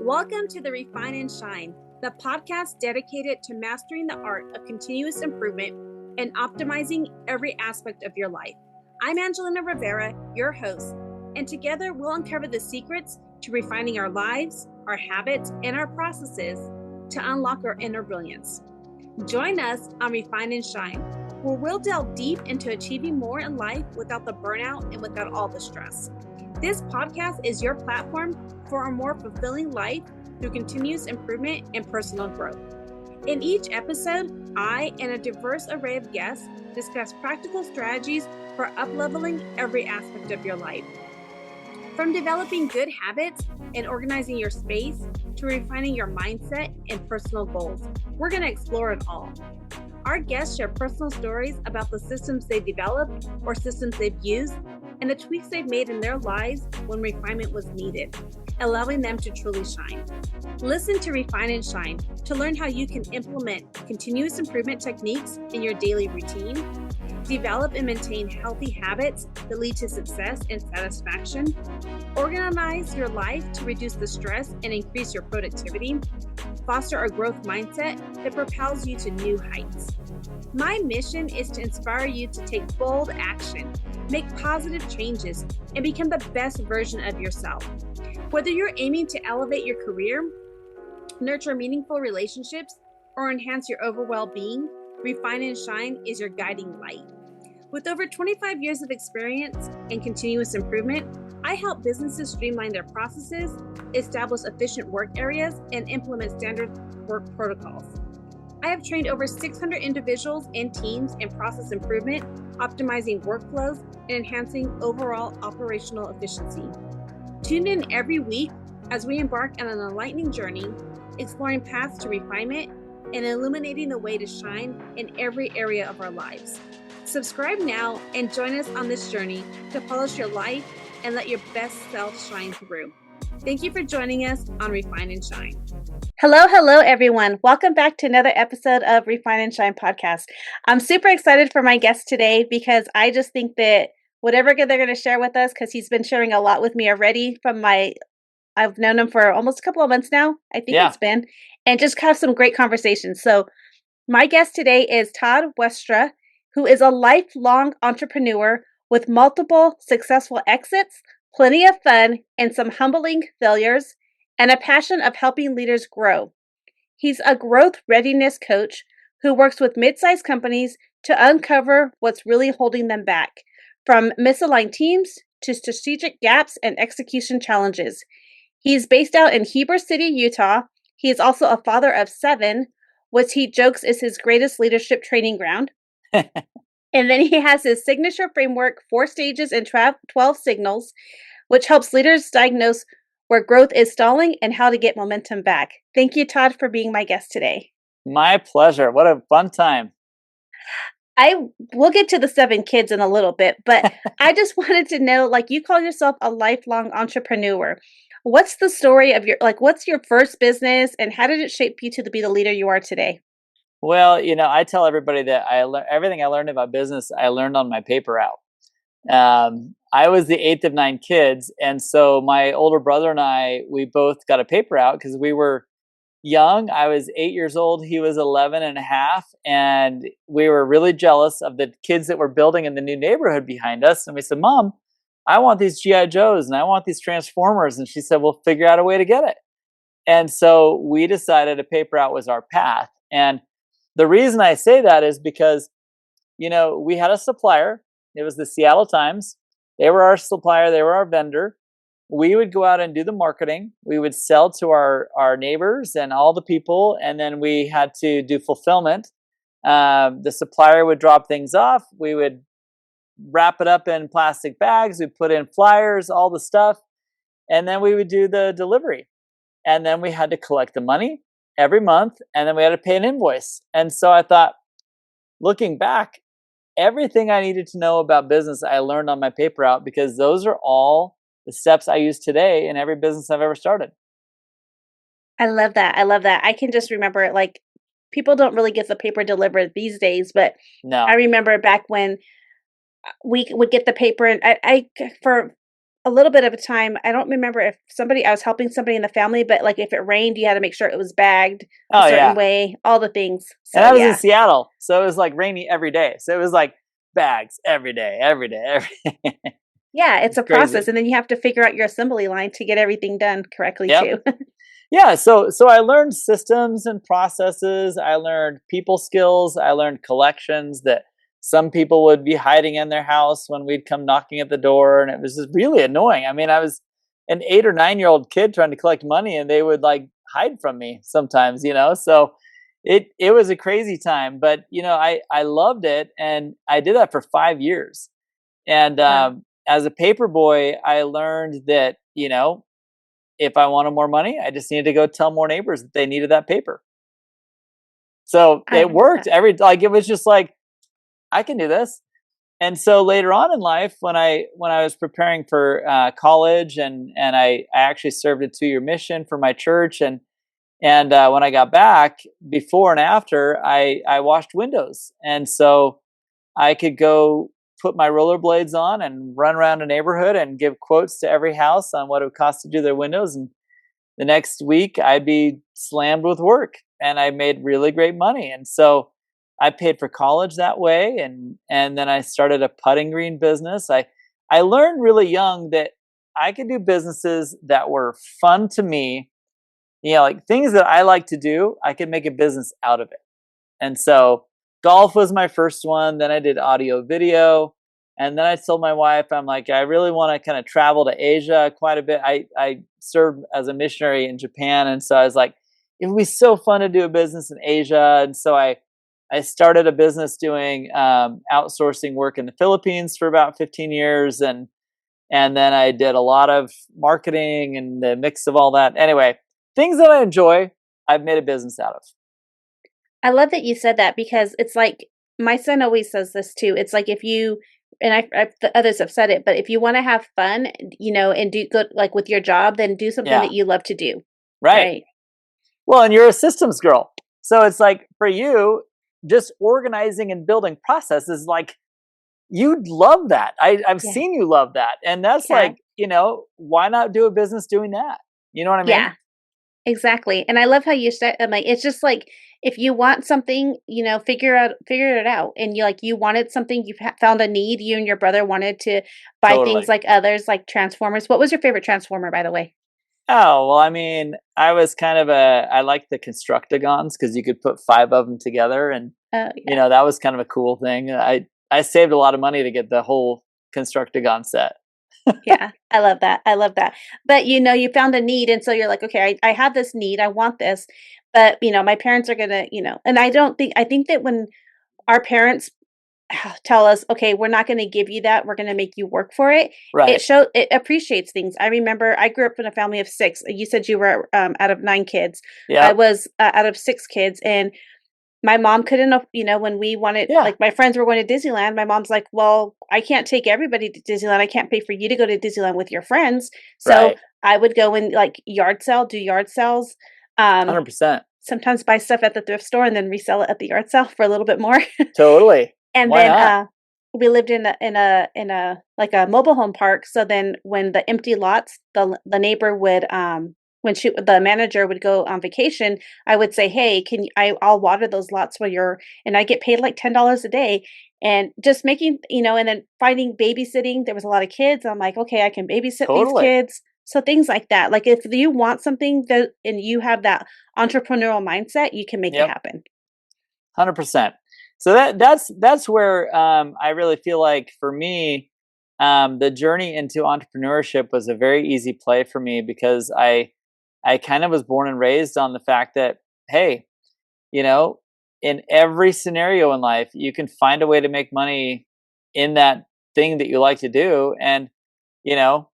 Welcome to the Refine and Shine, the podcast dedicated to mastering the art of continuous improvement and optimizing every aspect of your life. I'm Angelina Rivera, your host, and together we'll uncover the secrets to refining our lives, our habits, and our processes to unlock our inner brilliance. Join us on Refine and Shine, where we'll delve deep into achieving more in life without the burnout and without all the stress. This podcast is your platform for a more fulfilling life through continuous improvement and personal growth. In each episode, I and a diverse array of guests discuss practical strategies for up-leveling every aspect of your life. From developing good habits and organizing your space to refining your mindset and personal goals, we're going to explore it all. Our guests share personal stories about the systems they've developed or systems they've used and the tweaks they've made in their lives when refinement was needed, allowing them to truly shine. Listen to Refine and Shine to learn how you can implement continuous improvement techniques in your daily routine, develop and maintain healthy habits that lead to success and satisfaction, organize your life to reduce the stress and increase your productivity, foster a growth mindset that propels you to new heights. My mission is to inspire you to take bold action, make positive changes, and become the best version of yourself. Whether you're aiming to elevate your career, nurture meaningful relationships, or enhance your overall well-being, Refine and Shine is your guiding light. With over 25 years of experience in continuous improvement, I help businesses streamline their processes, establish efficient work areas, and implement standard work protocols. I have trained over 600 individuals and teams in process improvement, optimizing workflows, and enhancing overall operational efficiency. Tune in every week as we embark on an enlightening journey, exploring paths to refinement and illuminating the way to shine in every area of our lives. Subscribe now and join us on this journey to polish your life and let your best self shine through. Thank you for joining us on Refine and Shine. Hello, everyone. Welcome back to another episode of Refine and Shine podcast. I'm super excited for my guest today because I just think that whatever they're going to share with us, because he's been sharing a lot with me already I've known him for almost a couple of months now, I think it's been, and just have some great conversations. So my guest today is Todd Westra, who is a lifelong entrepreneur with multiple successful exits, plenty of fun, and some humbling failures, and a passion of helping leaders grow. He's a growth readiness coach who works with mid-sized companies to uncover what's really holding them back, from misaligned teams to strategic gaps and execution challenges. He's based out in Heber City, Utah. He is also a father of 7, which he jokes is his greatest leadership training ground. And then he has his signature framework, 4 stages and 12 signals, which helps leaders diagnose where growth is stalling and how to get momentum back. Thank you, Todd, for being my guest today. My pleasure. What a fun time. We'll get to the 7 kids in a little bit, but I just wanted to know, you call yourself a lifelong entrepreneur. What's the story of what's your first business and how did it shape you to be the leader you are today? Well, I tell everybody that everything I learned about business, I learned on my paper route. I was the 8th of 9 kids. And so my older brother and I, we both got a paper route because we were young. I was 8 years old. He was 11 and a half. And we were really jealous of the kids that were building in the new neighborhood behind us. And we said, Mom, I want these G.I. Joes and I want these Transformers. And she said, we'll figure out a way to get it. And so we decided a paper route was our path. And the reason I say that is because, we had a supplier. It was the Seattle Times. They were our supplier. They were our vendor. We would go out and do the marketing. We would sell to our neighbors and all the people. And then we had to do fulfillment. The supplier would drop things off. We would wrap it up in plastic bags. We'd put in flyers, all the stuff. And then we would do the delivery. And then we had to collect the money every month. And then we had to pay an invoice. And so I thought, looking back, everything I needed to know about business, I learned on my paper route because those are all the steps I use today in every business I've ever started. I love that. I can just remember people don't really get the paper delivered these days, but no. I remember back when we would get the paper and I for a little bit of a time. I don't remember if I was helping somebody in the family, but like if it rained, you had to make sure it was bagged a Oh certain yeah. way, all the things. And So I was in yeah. Seattle, so it was like rainy every day. So it was like bags every day, every day, every day. Yeah, it's It's a process, crazy. and then you have to figure out your assembly line to get everything done correctly Yep. too. Yeah, so I learned systems and processes. I learned people skills. I learned collections that some people would be hiding in their house when we'd come knocking at the door, and it was just really annoying. I mean, I was an 8 or 9 year old kid trying to collect money, and they would like hide from me sometimes, you know. So it was a crazy time, but you know, I loved it, and I did that for 5 years. And Wow. as a paper boy, I learned that you know if I wanted more money, I just needed to go tell more neighbors that they needed that paper. So I it love worked that. like it was just like I can do this. And so later on in life, when I was preparing for college and I actually served a 2 year mission for my church and when I got back before and after I washed windows and so I could go put my rollerblades on and run around a neighborhood and give quotes to every house on what it would cost to do their windows and the next week I'd be slammed with work and I made really great money. And so I paid for college that way and then I started a putting green business. I learned really young that I could do businesses that were fun to me, you know, like things that I like to do, I could make a business out of it. And so golf was my first one. Then I did audio video. And then I told my wife, I'm like, I really want to kind of travel to Asia quite a bit. I served as a missionary in Japan. And so I was like, it would be so fun to do a business in Asia. And so I started a business doing outsourcing work in the Philippines for about 15 years. And then I did a lot of marketing and the mix of all that. Anyway, things that I enjoy, I've made a business out of. I love that you said that because it's like my son always says this too. It's like if you and the others have said it, but if you want to have fun, and do good like with your job, then do something Yeah, that you love to do, right. right? Well, and you're a systems girl. So it's like for you, just organizing and building processes, like you'd love that. I've Yeah. seen you love that. And that's Yeah. like, you know, why not do a business doing that? You know what I mean? Yeah. Exactly. And I love how you said, I'm like, it's just like if you want something, figure it out. And you wanted something, found a need. You and your brother wanted to buy things Totally. like others, like Transformers. What was your favorite Transformer, by the way? Oh, well, I mean, I was kind of I like the Constructicons because you could put 5 of them together. And, Oh you yeah. know, that was kind of a cool thing. I saved a lot of money to get the whole Constructicon set. Yeah, I love that. I love that. But you found a need, and so you're like, okay, I have this need, I want this, but my parents are gonna, and I think that when our parents tell us, okay, we're not gonna give you that, we're gonna make you work for it, Right. it appreciates things. I remember I grew up in a family of six. You said you were out of nine kids. I Yep. was out of six kids, and my mom couldn't when we wanted Yeah. like, my friends were going to Disneyland, my mom's like, "Well, I can't take everybody to Disneyland, I can't pay for you to go to Disneyland with your friends." So, Right. I would go and, like, do yard sales, um, 100%. sometimes buy stuff at the thrift store and then resell it at the yard sale for a little bit more. Totally. And Why then, not? we lived in a like, a mobile home park, so then when the empty lots, the neighbor would, when the manager would go on vacation, I would say, "Hey, I'll water those lots while you're," and I get paid like $10 a day, and just making, and then finding babysitting, there was a lot of kids, I'm like, "Okay, I can babysit these Totally. kids." So things like that. Like, if you want something that and you have that entrepreneurial mindset, you can make it Yep. happen. 100%. So that's where I really feel like for me, the journey into entrepreneurship was a very easy play for me because I kind of was born and raised on the fact that hey, you know, in every scenario in life, you can find a way to make money in that thing that you like to do, and you know,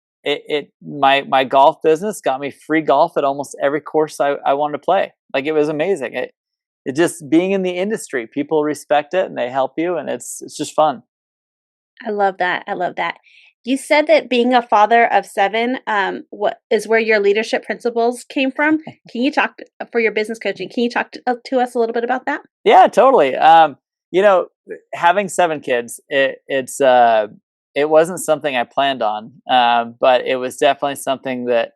my golf business got me free golf at almost every course I wanted to play. Like it was amazing. It just being in the industry, people respect it and they help you, and it's just fun. I love that. I love that. You said that being a father of 7, what is where your leadership principles came from. Can you talk for your business coaching? Can you talk to us a little bit about that? Yeah, totally. You know, having 7 kids, it wasn't something I planned on, but it was definitely something that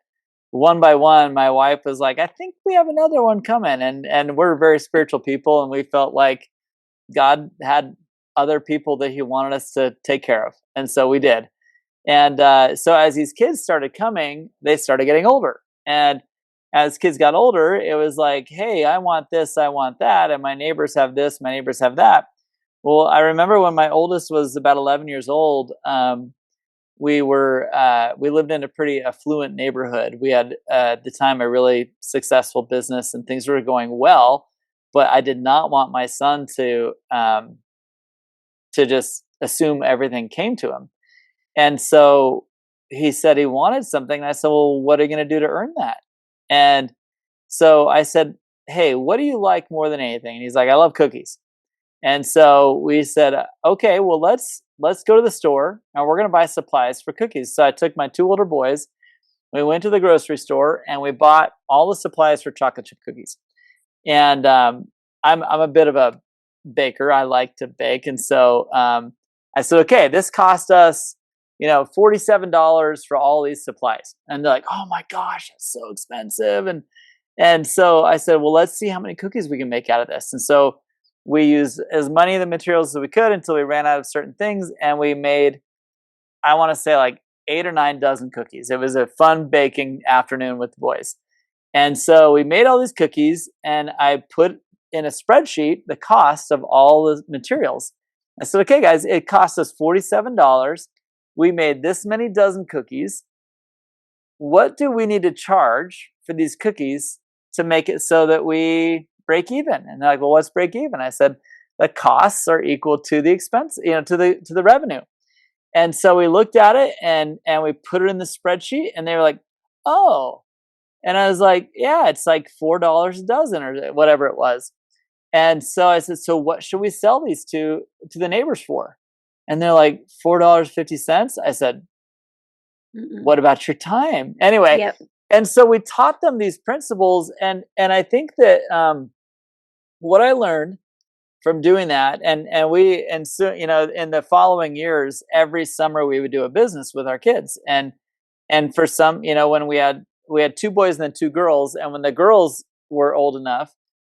one by one, my wife was like, I think we have another one coming. And we're very spiritual people. And we felt like God had other people that he wanted us to take care of. And so we did. And so as these kids started coming, they started getting older. And as kids got older, it was like, hey, I want this, I want that. And my neighbors have this, my neighbors have that. Well, I remember when my oldest was about 11 years old, we lived in a pretty affluent neighborhood. We had at the time a really successful business and things were going well, but I did not want my son to just assume everything came to him. And so he said he wanted something. And I said, well, what are you going to do to earn that? And so I said, hey, what do you like more than anything? And he's like, I love cookies. And so we said, okay, well, let's go to the store and we're going to buy supplies for cookies. So I took my two older boys. We went to the grocery store and we bought all the supplies for chocolate chip cookies. And I'm a bit of a baker. I like to bake. And so I said, okay, this cost us, $47 for all these supplies. And they're like, oh my gosh, that's so expensive. And so I said, well, let's see how many cookies we can make out of this. And so we used as many of the materials as we could until we ran out of certain things. And we made, I want to say like 8 or 9 dozen cookies. It was a fun baking afternoon with the boys. And so we made all these cookies and I put in a spreadsheet the cost of all the materials. I said, okay, guys, it cost us $47. We made this many dozen cookies. What do we need to charge for these cookies to make it so that we break even? And they're like, well, what's break even? I said, the costs are equal to the expense, to the revenue. And so we looked at it and we put it in the spreadsheet and they were like, oh. And I was like, yeah, it's like $4 a dozen or whatever it was. And so I said, so what should we sell these to the neighbors for? And they're like, $4.50. I said, what about your time? Anyway, Yep. And so we taught them these principles. And I think that what I learned from doing that, and so, in the following years, every summer we would do a business with our kids. And for some, when we had 2 boys and then 2 girls, and when the girls were old enough,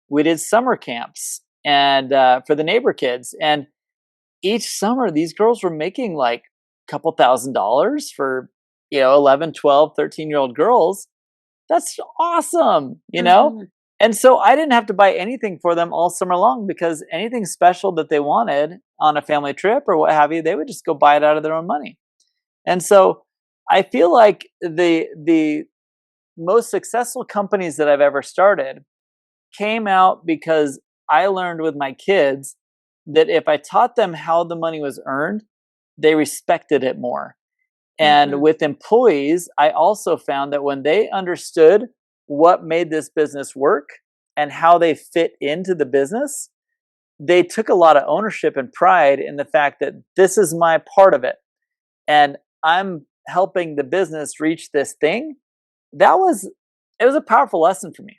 we did summer camps and for the neighbor kids. And each summer, these girls were making like a couple $1,000s for 11, 12, 13-year-old girls. That's awesome, Mm-hmm. And so I didn't have to buy anything for them all summer long, because anything special that they wanted on a family trip or what have you, they would just go buy it out of their own money. And so I feel like the most successful companies that I've ever started came out because I learned with my kids that if I taught them how the money was earned, they respected it more. And with employees, I also found that when they understood what made this business work and how they fit into the business, they took a lot of ownership and pride in the fact that this is my part of it. And I'm helping the business reach this thing. It was a powerful lesson for me.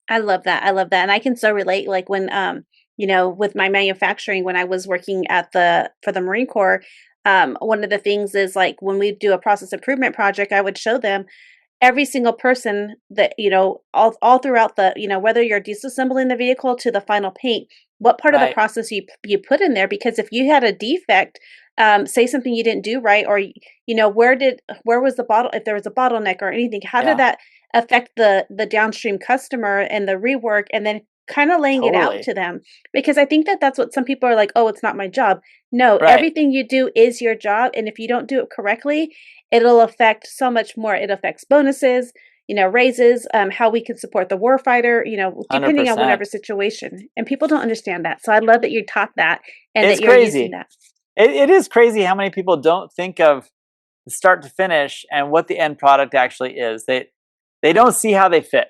I love that. I love that. And I can so relate, like when, with my manufacturing, when I was working for the Marine Corps, one of the things is like when we do a process improvement project, I would show them every single person that, all throughout the, whether you're disassembling the vehicle to the final paint, what part of the Right. process you put in there, because if you had a defect, say something you didn't do right, or, where was the bottle, if there was a bottleneck or anything, how did Yeah. that affect the downstream customer and the rework, and then kind of laying it out Totally. to them. Because I think that that's what some people are like, oh, it's not my job. No, Right. everything you do is your job. And if you don't do it correctly, it'll affect so much more. It affects bonuses, raises, how we can support the warfighter, depending on 100%. whatever situation. And people don't understand that. So I love that you taught that and It's that you're using crazy. that. It is crazy how many people don't think of the start to finish and what the end product actually is. They don't see how they fit.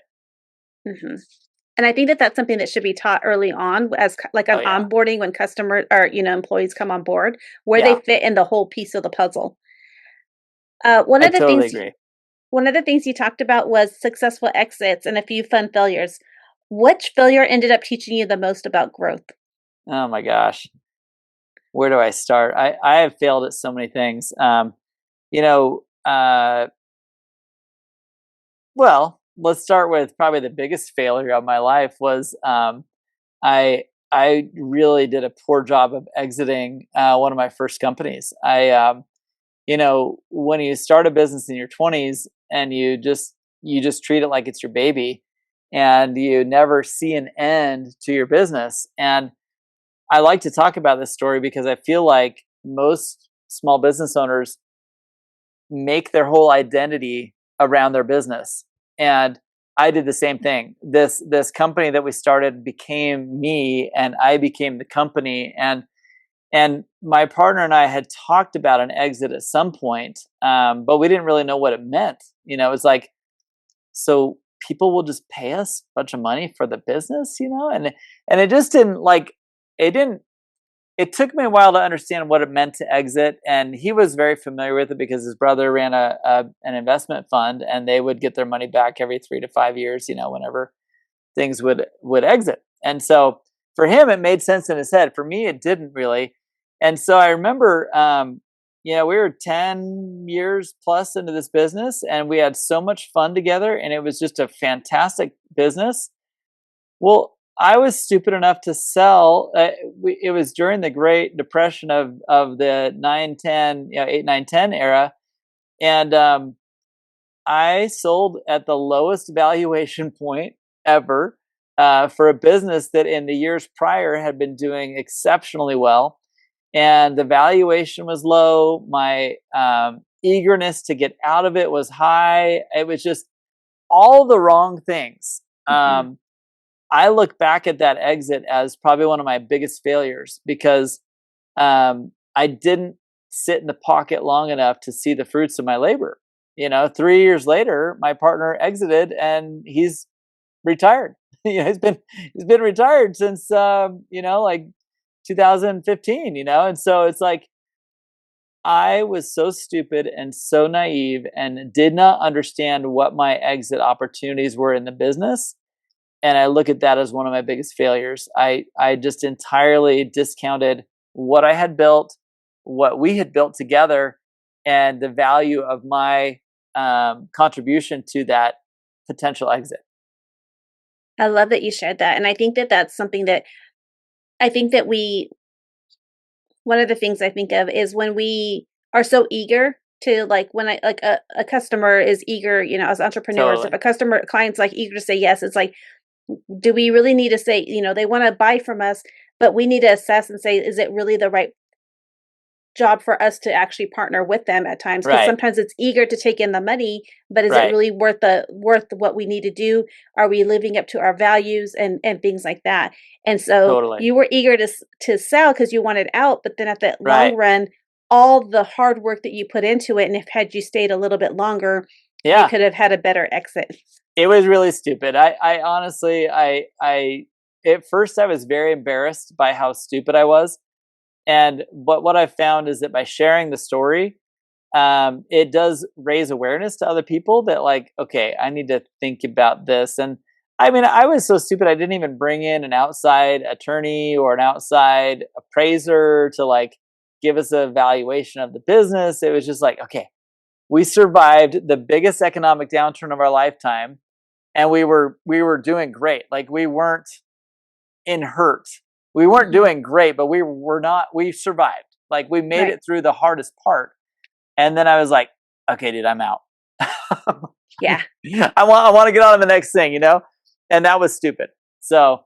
Mm-hmm. And I think that that's something that should be taught early on, as like an onboarding, when customers or employees come on board, where they fit in the whole piece of the puzzle. One of the things you talked about was successful exits and a few fun failures. Which failure ended up teaching you the most about growth? Oh my gosh. where do I start? I have failed at so many things. You know, well, let's start with probably the biggest failure of my life was I really did a poor job of exiting one of my first companies. You know, when you start a business in your 20s and you just treat it like it's your baby, and you never see an end to your business. And I like to talk about this story because I feel like most small business owners make their whole identity around their business. And I did the same thing. This company that we started became me, and I became the company. And my partner and I had talked about an exit at some point, but we didn't really know what it meant. You know, it's like, so people will just pay us a bunch of money for the business, you know, and it just didn't like it didn't. It took me a while to understand what it meant to exit, and he was very familiar with it because his brother ran an investment fund, and they would get their money back every 3 to 5 years, you know, whenever things would exit. And so for him, it made sense in his head. For me, it didn't really. And so I remember, you know, we were 10 years plus into this business, and we had so much fun together, and it was just a fantastic business. Well, I was stupid enough to sell. It was during the Great Depression of the 9-10, you know, 8-9-10 era, and I sold at the lowest valuation point ever for a business that in the years prior had been doing exceptionally well, and the valuation was low. My eagerness to get out of it was high. It was just all the wrong things. Mm-hmm. I look back at that exit as probably one of my biggest failures because I didn't sit in the pocket long enough to see the fruits of my labor. You know, 3 years later, my partner exited and he's retired. You know, he's been retired since you know, like 2015. You know, and so it's like I was so stupid and so naive and did not understand what my exit opportunities were in the business, and I look at that as one of my biggest failures. I just entirely discounted what I had built, what we had built together, and the value of my contribution to that potential exit. I love that you shared that. And I think that that's something that I think that one of the things I think of is when we are so eager to like when I like a customer is eager, you know, as entrepreneurs, if Totally. a client's like eager to say yes, it's like, do we really need to say, you know, they want to buy from us, but we need to assess and say, is it really the right job for us to actually partner with them at times? Because Right. sometimes it's eager to take in the money, but is it Right. really worth what we need to do? Are we living up to our values and things like that? And so Totally. you were eager to sell because you wanted out, but then at the long Right. run, all the hard work that you put into it, and if had you stayed a little bit longer, you Yeah. could have had a better exit. It was really stupid. I honestly, I at first I was very embarrassed by how stupid I was. And what I found is that by sharing the story, it does raise awareness to other people that like, okay, I need to think about this. And I mean, I was so stupid. I didn't even bring in an outside attorney or an outside appraiser to like give us a valuation of the business. It was just like, okay, we survived the biggest economic downturn of our lifetime, and we were doing great. Like we weren't in hurt. We weren't Mhm. doing great, but we survived. Like we made Right. it through the hardest part. And then I was like, okay, dude, I'm out. Yeah. I want to get on to the next thing, you know? And that was stupid. So,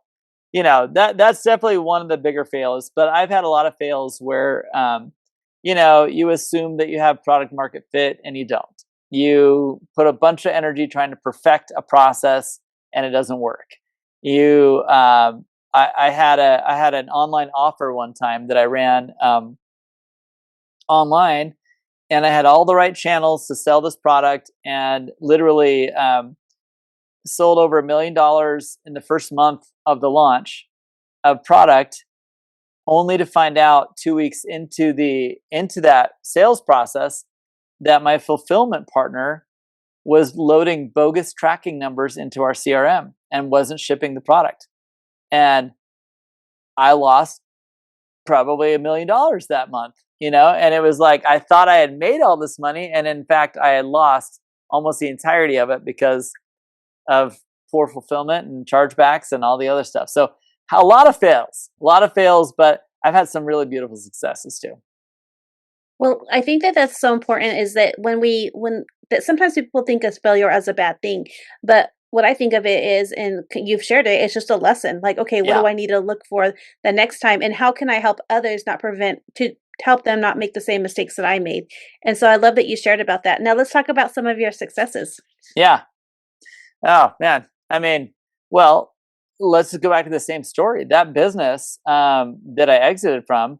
you know, that's definitely one of the bigger fails, but I've had a lot of fails where you know, you assume that you have product market fit and you don't. You put a bunch of energy trying to perfect a process and it doesn't work. You I had an online offer one time that I ran online, and I had all the right channels to sell this product, and literally sold over $1 million in the first month of the launch of product, only to find out 2 weeks into that sales process that my fulfillment partner was loading bogus tracking numbers into our CRM and wasn't shipping the product. And I lost probably $1 million that month, and it was like, I thought I had made all this money. And in fact, I had lost almost the entirety of it because of poor fulfillment and chargebacks and all the other stuff. So a lot of fails, but I've had some really beautiful successes too. Well, I think that that's so important is that when that sometimes people think of failure as a bad thing, but what I think of it is, and you've shared it, it's just a lesson. Like, okay, what Yeah. do I need to look for the next time, and how can I help others not prevent to help them not make the same mistakes that I made? And so I love that you shared about that. Now let's talk about some of your successes. Yeah. Oh man. I mean, well, let's just go back to the same story. That business that I exited from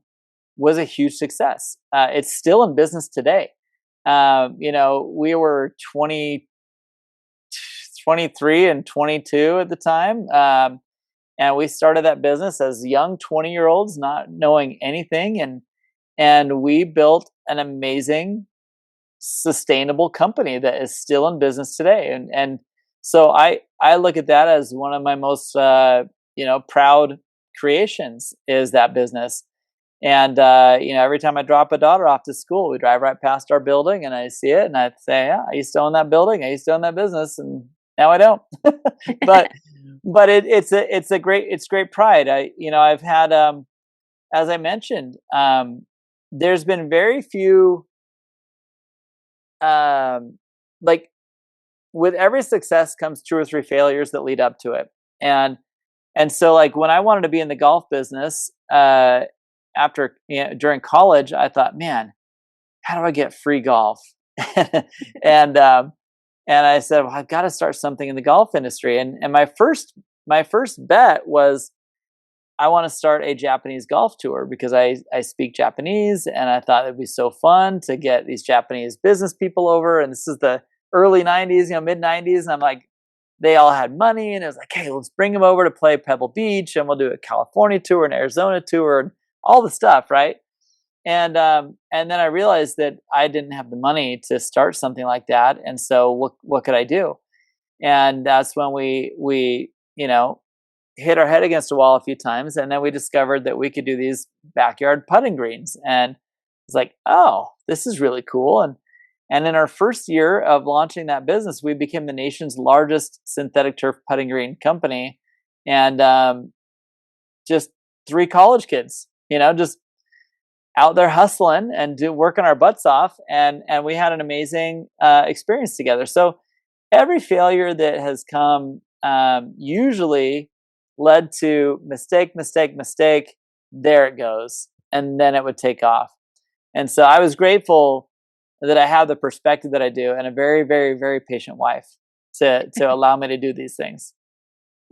was a huge success. It's still in business today. We were 23 and 22 at the time. And we started that business as young 20-year-olds, not knowing anything. And we built an amazing, sustainable company that is still in business today. And so I look at that as one of my most, proud creations is that business. And, every time I drop a daughter off to school, we drive right past our building and I see it and I say, yeah, I used to own that building. I used to own that business. And now I don't, but it's great pride. I've had, as I mentioned, there's been very few, like with every success comes 2 or 3 failures that lead up to it. And so like when I wanted to be in the golf business, during college, I thought, man, how do I get free golf? and I said, well, I've got to start something in the golf industry. And my first bet was, I want to start a Japanese golf tour because I speak Japanese, and I thought it'd be so fun to get these Japanese business people over. And this is the early 90s, mid 90s. And I'm like, they all had money, and it was like, hey, let's bring them over to play Pebble Beach, and we'll do a California tour, an Arizona tour, and all the stuff, right? And then I realized that I didn't have the money to start something like that, and so what could I do? And that's when we hit our head against a wall a few times, and then we discovered that we could do these backyard putting greens, and it's like, oh, this is really cool. And in our first year of launching that business, we became the nation's largest synthetic turf putting green company, and just 3 college kids, just out there hustling and working our butts off, and we had an amazing experience together. So every failure that has come usually led to mistake. There it goes, and then it would take off. And so I was grateful that I have the perspective that I do, and a very, very, very patient wife to allow me to do these things.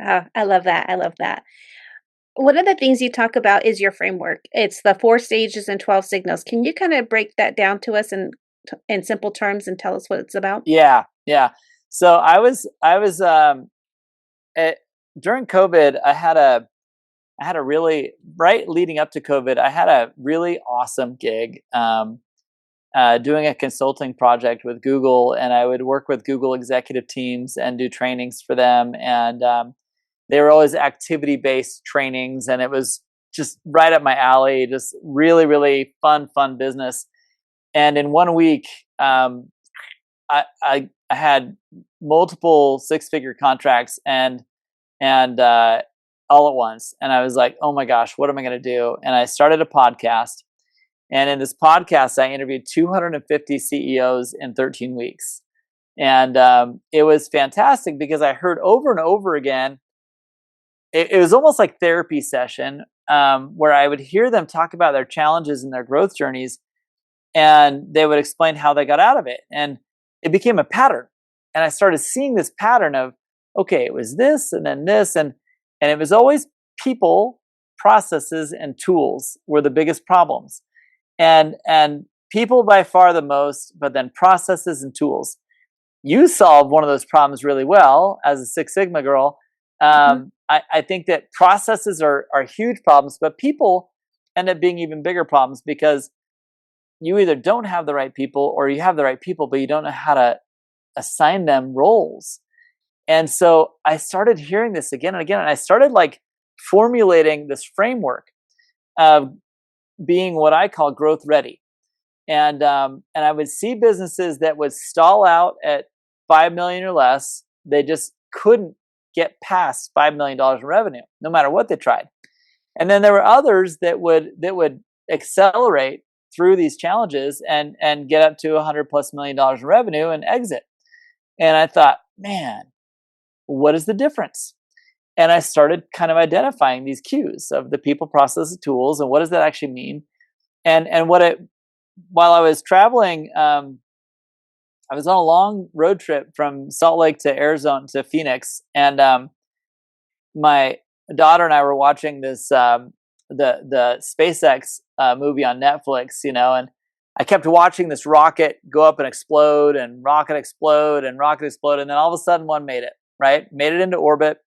I love that. I love that. One of the things you talk about is your framework. It's the 4 stages and 12 signals. Can you kind of break that down to us in simple terms and tell us what it's about? Yeah. So I was during COVID, I had a really, right leading up to COVID, I had a really awesome gig doing a consulting project with Google, and I would work with Google executive teams and do trainings for them. And they were always activity-based trainings, and it was just right up my alley, just really, really fun business. And in 1 week, I had multiple 6-figure contracts and all at once. And I was like, oh my gosh, what am I going to do? And I started a podcast. And in this podcast, I interviewed 250 CEOs in 13 weeks. And it was fantastic because I heard over and over again, it was almost like therapy session where I would hear them talk about their challenges and their growth journeys, and they would explain how they got out of it. And it became a pattern. And I started seeing this pattern of, okay, it was this and then this. And it was always people, processes, and tools were the biggest problems. And people by far the most, but then processes and tools. You solved one of those problems really well as a Six Sigma girl. I think that processes are huge problems, but people end up being even bigger problems because you either don't have the right people or you have the right people, but you don't know how to assign them roles. And so I started hearing this again and again, and I started like formulating this framework of being what I call growth ready. And I would see businesses that would stall out at 5 million or less. They just couldn't get past $5 million in revenue, no matter what they tried. And then there were others that would accelerate through these challenges and get up to $100+ million in revenue and exit. And I thought, man, what is the difference? And I started kind of identifying these cues of the people, processes, tools, and what does that actually mean? And while I was traveling, I was on a long road trip from Salt Lake to Arizona to Phoenix, and my daughter and I were watching this the SpaceX movie on Netflix, and I kept watching this rocket go up and explode, and rocket explode, and rocket explode, and then all of a sudden one made it into orbit.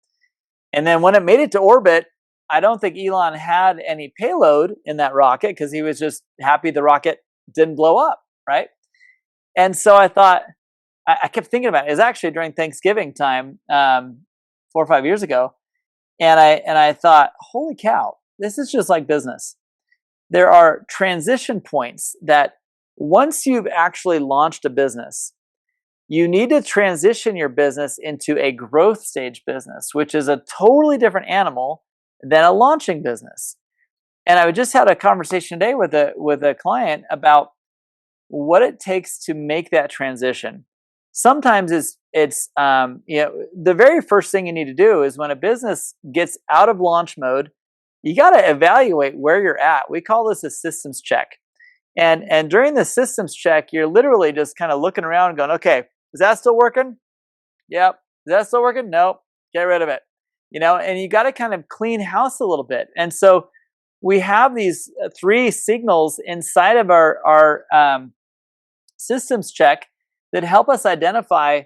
And then when it made it to orbit, I don't think Elon had any payload in that rocket because he was just happy the rocket didn't blow up, right? And so I thought, I kept thinking about it. It was actually during Thanksgiving time, 4 or 5 years ago. And I thought, holy cow, this is just like business. There are transition points that once you've actually launched a business, you need to transition your business into a growth stage business, which is a totally different animal than a launching business. And I just had a conversation today with a client about what it takes to make that transition. Sometimes it's the very first thing you need to do is when a business gets out of launch mode, you got to evaluate where you're at. We call this a systems check. And during the systems check, you're literally just kind of looking around and going, okay, is that still working? Yep. Is that still working? Nope. Get rid of it. And you got to kind of clean house a little bit. And so we have these 3 signals inside of our systems check that help us identify,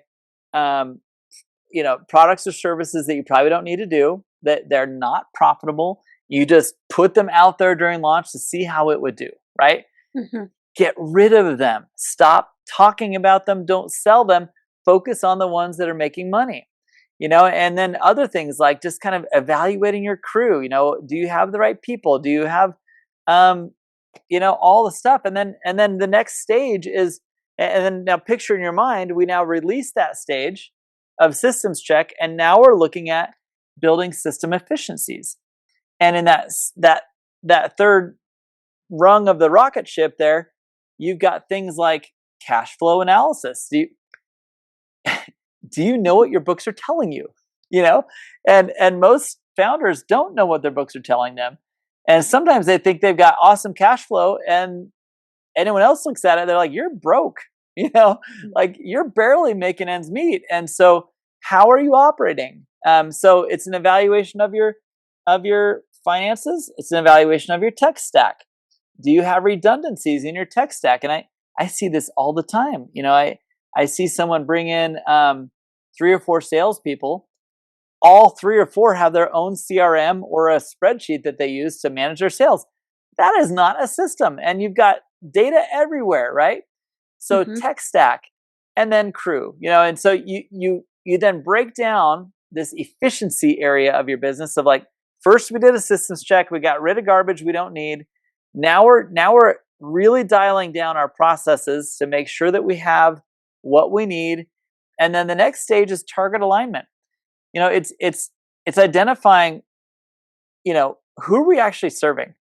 products or services that you probably don't need to do, that they're not profitable. You just put them out there during launch to see how it would do, right? Mm-hmm. Get rid of them. Stop talking about them. Don't sell them. Focus on the ones that are making money. And then other things like just kind of evaluating your crew. Do you have the right people? Do you have, all the stuff? And then the next stage is, and then now picture in your mind, we now release that stage of systems check, and now we're looking at building system efficiencies. And in that third rung of the rocket ship there, you've got things like cash flow analysis. Do you know what your books are telling you? And most founders don't know what their books are telling them. And sometimes they think they've got awesome cash flow, and anyone else looks at it, they're like, you're broke, like you're barely making ends meet. And so how are you operating? So it's an evaluation of your finances. It's an evaluation of your tech stack. Do you have redundancies in your tech stack? And I see this all the time. I see someone bring in 3 or 4 salespeople. All 3 or 4 have their own CRM or a spreadsheet that they use to manage their sales. That is not a system. And you've got data everywhere, right? So tech stack and then crew, and so you then break down this efficiency area of your business of like, first we did a systems check. We got rid of garbage we don't need. Now we're really dialing down our processes to make sure that we have what we need. And then the next stage is target alignment. It's identifying, who are we actually serving?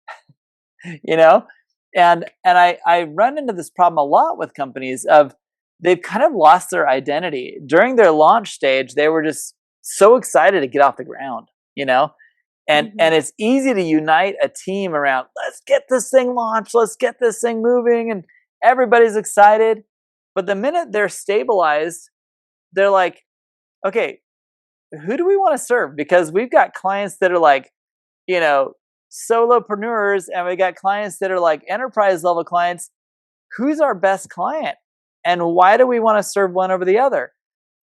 And I run into this problem a lot with companies of they've kind of lost their identity. During their launch stage, they were just so excited to get off the ground, and it's easy to unite a team around, let's get this thing launched, let's get this thing moving, and everybody's excited. But the minute they're stabilized, they're like, okay, who do we want to serve? Because we've got clients that are like, solopreneurs, and we got clients that are like enterprise level clients. Who's our best client? And why do we want to serve one over the other?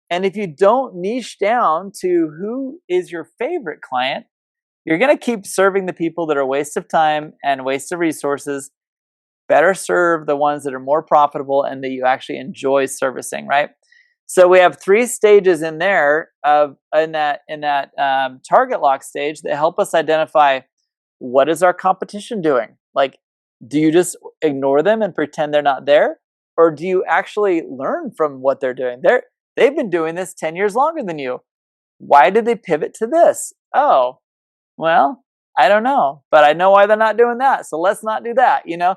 And if you don't niche down to who is your favorite client, you're going to keep serving the people that are a waste of time and waste of resources. Better serve the ones that are more profitable and that you actually enjoy servicing, right? So we have 3 stages in there in that target lock stage that help us identify what is our competition doing. Like, Do you just ignore them and pretend they're not there? Or do you actually learn from what they're doing? They've been doing this 10 years longer than you. Why did they pivot to this? Oh, well, I don't know, but I know why they're not doing that. So let's not do that, you know?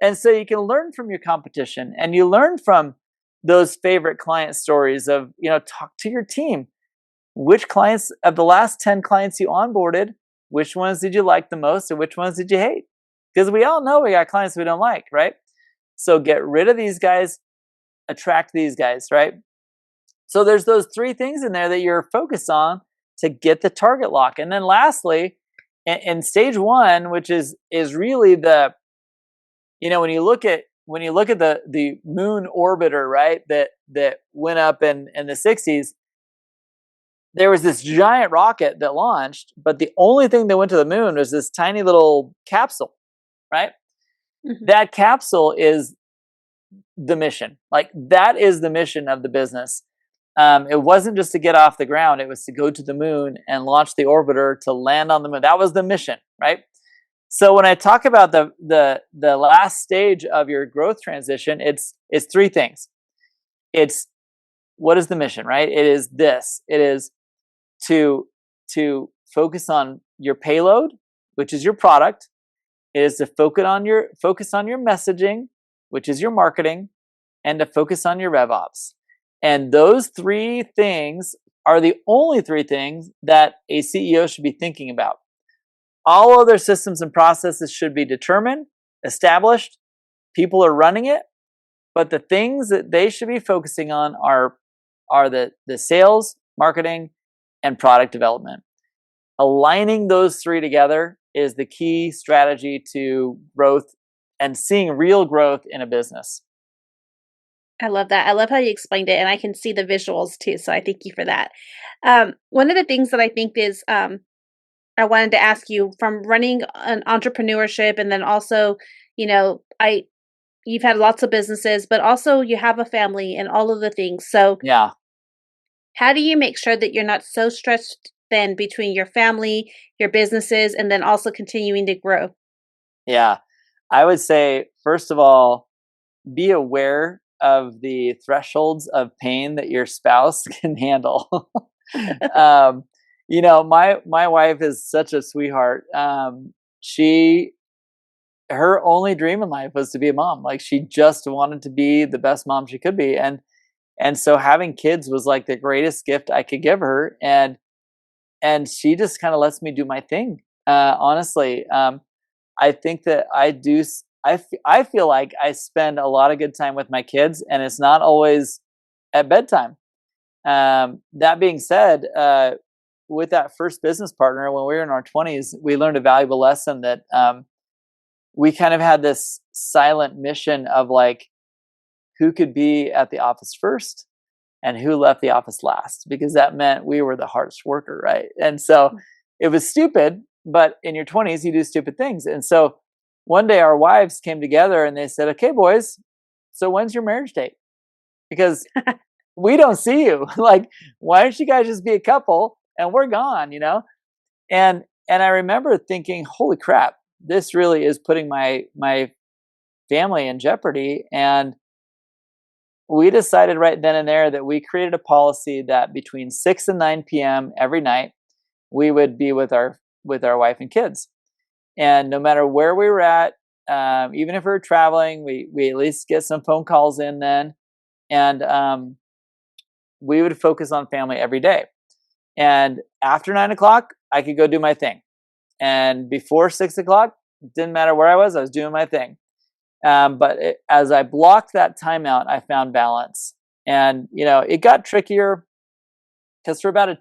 And so you can learn from your competition, and you learn from those favorite client stories of, talk to your team. Which clients of the last 10 clients you onboarded, which ones did you like the most and which ones did you hate? Because we all know we got clients we don't like, right? So get rid of these guys, attract these guys, right? So there's those three things in there that you're focused on to get the target lock. And then lastly, in stage one, which is really the, when you look at the moon orbiter, right, that went up in the 60s, there was this giant rocket that launched, but the only thing that went to the moon was this tiny little capsule, right? Mm-hmm. That capsule is the mission. Like, that is the mission of the business. It wasn't just to get off the ground. It was to go to the moon and launch the orbiter to land on the moon. That was the mission, right? So when I talk about the last stage of your growth transition, it's three things. It's, what is the mission, right? It is this. It is to focus on your payload, which is your product. It is to focus on your messaging, which is your marketing, and to focus on your RevOps. And those three things are the only three things that a CEO should be thinking about. All other systems and processes should be determined, established. People are running it, but the things that they should be focusing on are the sales, marketing, and product development. Aligning those three together is the key strategy to growth and seeing real growth in a business. I love that. I love how you explained it, and I can see the visuals too. So I thank you for that. One of the things that I think is, I wanted to ask you, from running an entrepreneurship, and then also, you've had lots of businesses, but also you have a family and all of the things. So yeah. How do you make sure that you're not so stretched thin between your family, your businesses, and then also continuing to grow? Yeah. I would say, first of all, be aware of the thresholds of pain that your spouse can handle. My wife is such a sweetheart. Her only dream in life was to be a mom. Like, she just wanted to be the best mom she could be. And so having kids was like the greatest gift I could give her. And she just kind of lets me do my thing. Honestly, I think that I feel like I spend a lot of good time with my kids, and it's not always at bedtime. That being said, with that first business partner, when we were in our 20s, we learned a valuable lesson that we kind of had this silent mission of like, who could be at the office first and who left the office last, because that meant we were the hardest worker, right? And so it was stupid, but in your 20s, you do stupid things. And so one day our wives came together and they said, okay, boys, so when's your marriage date? Because we don't see you. Like, why don't you guys just be a couple and we're gone, And I remember thinking, holy crap, this really is putting my family in jeopardy. And we decided right then and there that we created a policy that between 6 and 9 p.m. every night, we would be with our wife and kids. And no matter where we were at, even if we were traveling, we at least get some phone calls in then. And we would focus on family every day. And after 9 o'clock, I could go do my thing. And before 6 o'clock, didn't matter where I was doing my thing. But as I blocked that time out, I found balance. And, it got trickier because for about a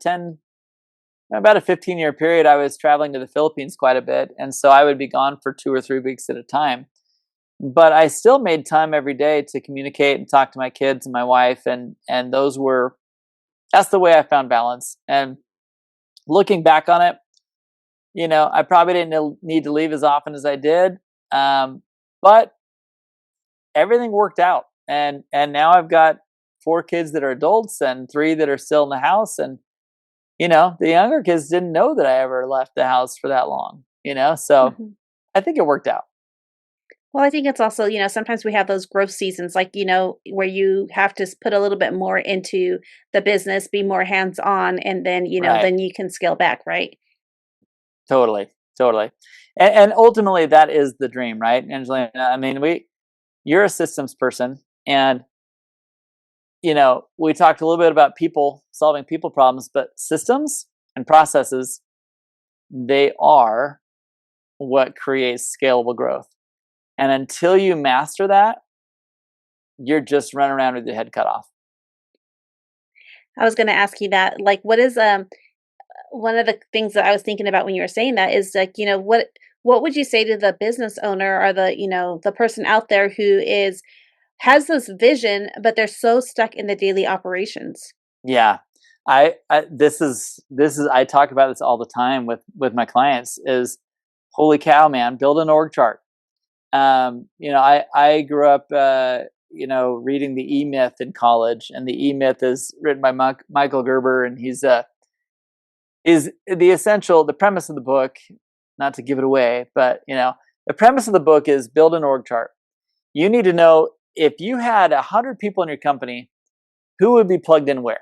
15-year period, I was traveling to the Philippines quite a bit. And so I would be gone for 2 or 3 weeks at a time. But I still made time every day to communicate and talk to my kids and my wife. And that's the way I found balance. And looking back on it, I probably didn't need to leave as often as I did. But everything worked out. And now I've got 4 kids that are adults and 3 that are still in the house. And, the younger kids didn't know that I ever left the house for that long, so I think it worked out. Well, I think it's also, sometimes we have those growth seasons, like, where you have to put a little bit more into the business, be more hands on, and then, Right. then you can scale back, right? Totally. Totally. And ultimately that is the dream, right, Angelina? I mean, you're a systems person, and we talked a little bit about people solving people problems, but systems and processes, they are what creates scalable growth. And until you master that, you're just running around with your head cut off. I was going to ask you that. Like, what is one of the things that I was thinking about when you were saying that is like, what would you say to the business owner or the person out there who has this vision, but they're so stuck in the daily operations? Yeah. This is I talk about this all the time with my clients is, holy cow, man, build an org chart. I grew up reading the E-Myth in college, and the E-Myth is written by Michael Gerber, and he's the premise of the book, not to give it away, but the premise of the book is build an org chart. You need to know, if you had 100 people in your company, who would be plugged in where.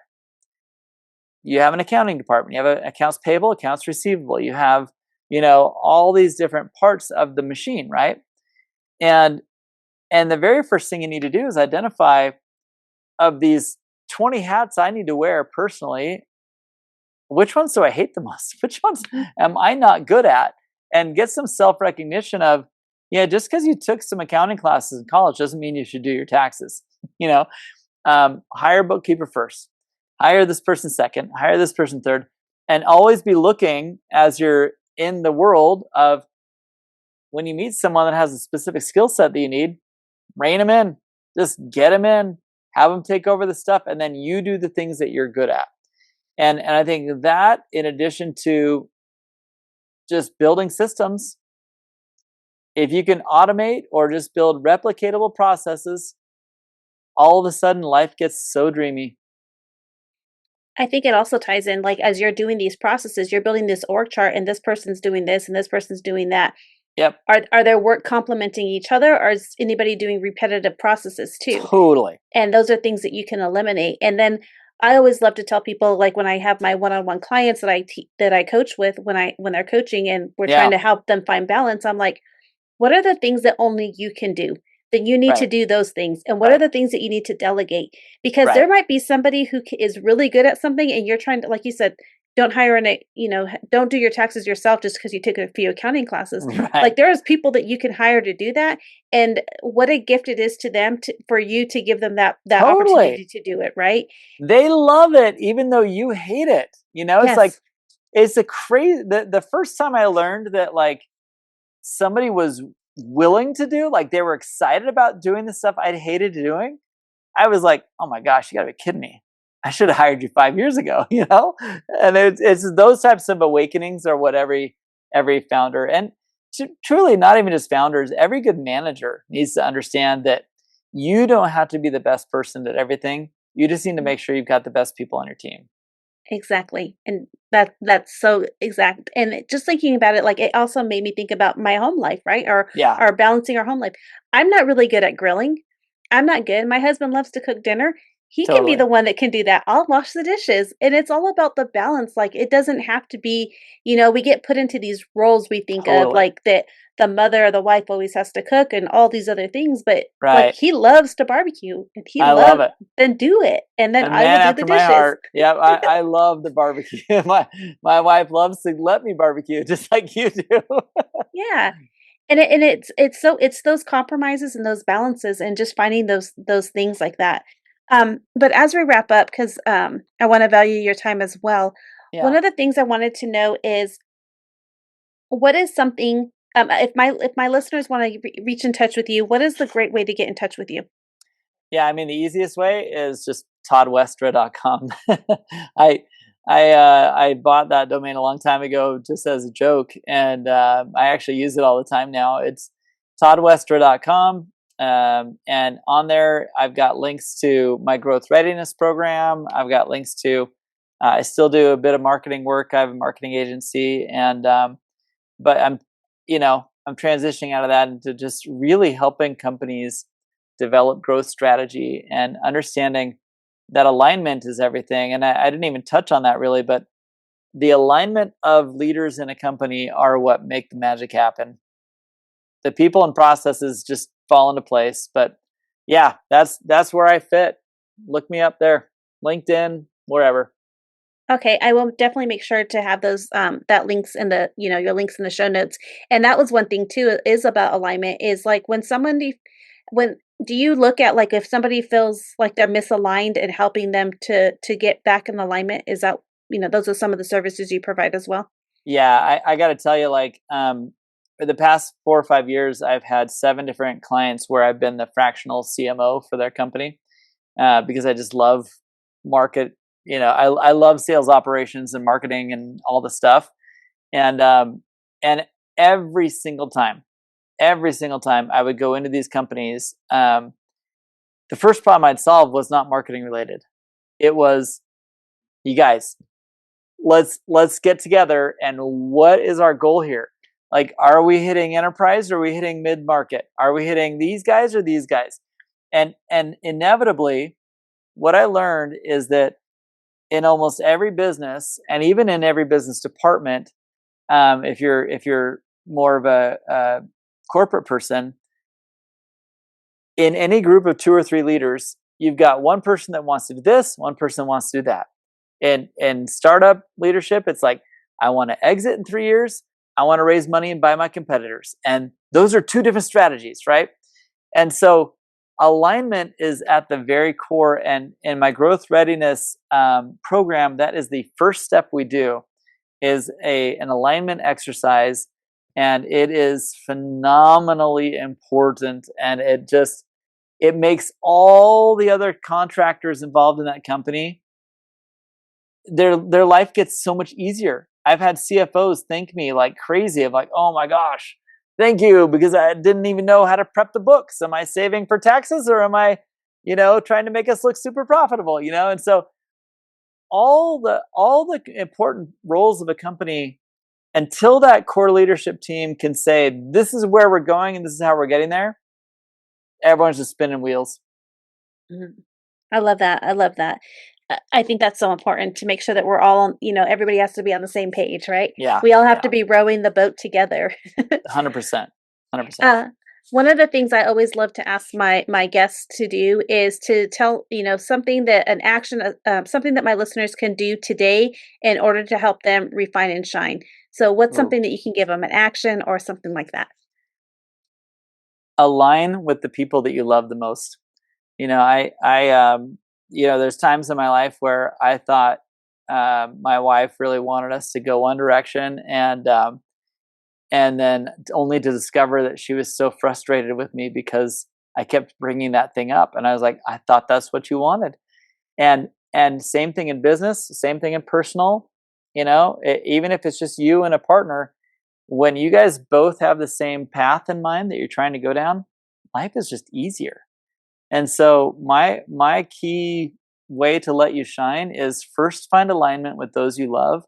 You have an accounting department, you have accounts payable, accounts receivable, you have all these different parts of the machine, right? And the very first thing you need to do is identify, of these 20 hats I need to wear personally, which ones do I hate the most? Which ones am I not good at? And get some self-recognition of, just because you took some accounting classes in college doesn't mean you should do your taxes. Hire a bookkeeper first, hire this person second, hire this person third, and always be looking, as you're in the world, of when you meet someone that has a specific skill set that you need, rein them in, just get them in, have them take over the stuff, and then you do the things that you're good at. And I think that, in addition to just building systems, if you can automate or just build replicatable processes, all of a sudden life gets so dreamy. I think it also ties in, like, as you're doing these processes, you're building this org chart, and this person's doing this and this person's doing that. Yep. Are their work complementing each other, or is anybody doing repetitive processes too? Totally. And those are things that you can eliminate. And then I always love to tell people, like, when I have my one-on-one clients that I coach with, when they're coaching and we're trying to help them find balance, I'm like, what are the things that only you can do? Then you need to do those things. And what are the things that you need to delegate? Because there might be somebody who is really good at something, and you're trying to, like you said, don't hire don't do your taxes yourself just because you took a few accounting classes. Like, there's people that you can hire to do that. And what a gift it is to them for you to give them that opportunity to do it, right? They love it, even though you hate it. It's like, it's a crazy, the first time I learned that, like, somebody was willing to do, like, they were excited about doing the stuff I'd hated doing, I was like, oh my gosh, you gotta be kidding me. I should have hired you 5 years ago, And it's those types of awakenings are what every founder, and truly not even just founders, every good manager needs to understand that you don't have to be the best person at everything. You just need to make sure you've got the best people on your team. Exactly. And that's so exact. And just thinking about it, like, it also made me think about my home life, right? Or balancing our home life. I'm not really good at grilling. I'm not good. My husband loves to cook dinner. He can be the one that can do that. I'll wash the dishes. And it's all about the balance. Like, it doesn't have to be, we get put into these roles we think of, like, that the mother or the wife always has to cook and all these other things. But like, he loves to barbecue, and I love it. Then do it. And then I will do the dishes. My heart. Yeah, I love the barbecue. My wife loves to let me barbecue just like you do. Yeah. And it's those compromises and those balances and just finding those things like that. But as we wrap up, because I want to value your time as well. Yeah. One of the things I wanted to know is, what is something, if my listeners want to reach in touch with you, what is the great way to get in touch with you? Yeah, I mean, the easiest way is just toddwestra.com. I bought that domain a long time ago just as a joke, and I actually use it all the time now. It's toddwestra.com. And on there, I've got links to my Growth Readiness program. I've got links to, I still do a bit of marketing work. I have a marketing agency, and but I'm I'm transitioning out of that into just really helping companies develop growth strategy and understanding that alignment is everything. And I didn't even touch on that really, but the alignment of leaders in a company are what make the magic happen. The people and processes just fall into place. But yeah, that's where I fit. Look me up there, LinkedIn, wherever. Okay, I will definitely make sure to have those that links in the, your links in the show notes. And that was one thing too is about alignment is like when do you look at like if somebody feels like they're misaligned and helping them to get back in alignment? Is that, those are some of the services you provide as well? Yeah, I got to tell you, like, for the past 4 or 5 years, I've had 7 different clients where I've been the fractional CMO for their company because I just love market. I love sales operations and marketing and all the stuff. And every single time I would go into these companies, the first problem I'd solve was not marketing related. It was, you guys, let's get together, and what is our goal here? Like, are we hitting enterprise or are we hitting mid-market? Are we hitting these guys or these guys? And inevitably, what I learned is that in almost every business, and even in every business department, if you're more of a corporate person, in any group of 2 or 3 leaders, you've got one person that wants to do this, one person wants to do that. In startup leadership, it's like, I want to exit in 3 years. I want to raise money and buy my competitors. And those are 2 different strategies, right? And so alignment is at the very core. And in my growth readiness program, that is the first step we do, is an alignment exercise. And it is phenomenally important. And it makes all the other contractors involved in that company, their life gets so much easier. I've had CFOs thank me like crazy of like, oh my gosh, thank you, because I didn't even know how to prep the books. Am I saving for taxes or am I, trying to make us look super profitable, And so all the important roles of a company, until that core leadership team can say, this is where we're going and this is how we're getting there, everyone's just spinning wheels. Mm-hmm. I love that. I think that's so important to make sure that we're all, everybody has to be on the same page, right? Yeah. We all have to be rowing the boat together. 100%. 100%. One of the things I always love to ask my guests to do is to tell, something that something that my listeners can do today in order to help them refine and shine. So what's something that you can give them, an action or something like that? Align with the people that you love the most. There's times in my life where I thought my wife really wanted us to go one direction, and then only to discover that she was so frustrated with me because I kept bringing that thing up. And I was like, I thought that's what you wanted. And same thing in business, same thing in personal. Even if it's just you and a partner, when you guys both have the same path in mind that you're trying to go down, life is just easier. And so my key way to let you shine is first find alignment with those you love,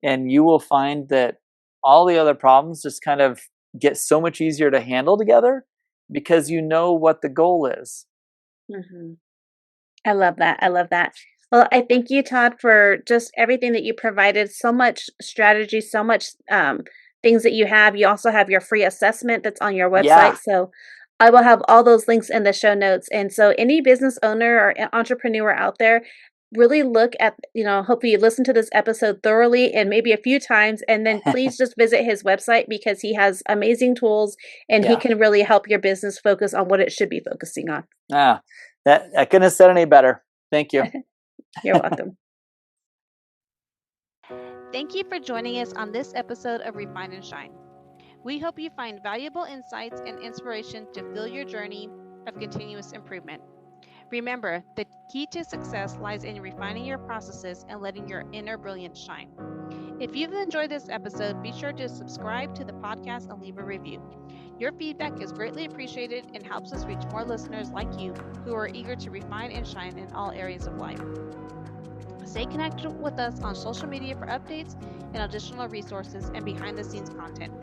and you will find that all the other problems just kind of get so much easier to handle together because you know what the goal is. Mm-hmm. I love that. Well, I thank you, Todd, for just everything that you provided. So much strategy, so much things that you have. You also have your free assessment that's on your website. Yeah. So I will have all those links in the show notes. And so any business owner or entrepreneur out there, really look at, hopefully you listen to this episode thoroughly and maybe a few times, and then please just visit his website because he has amazing tools and he can really help your business focus on what it should be focusing on. I couldn't have said any better. Thank you. You're welcome. Thank you for joining us on this episode of Refine and Shine. We hope you find valuable insights and inspiration to fuel your journey of continuous improvement. Remember, the key to success lies in refining your processes and letting your inner brilliance shine. If you've enjoyed this episode, be sure to subscribe to the podcast and leave a review. Your feedback is greatly appreciated and helps us reach more listeners like you who are eager to refine and shine in all areas of life. Stay connected with us on social media for updates and additional resources and behind the scenes content.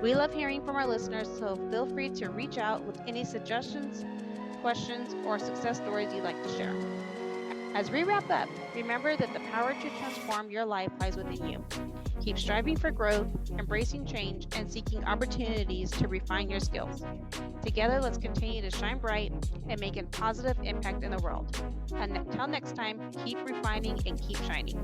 We love hearing from our listeners, so feel free to reach out with any suggestions, questions, or success stories you'd like to share. As we wrap up, remember that the power to transform your life lies within you. Keep striving for growth, embracing change, and seeking opportunities to refine your skills. Together, let's continue to shine bright and make a positive impact in the world. Until next time, keep refining and keep shining.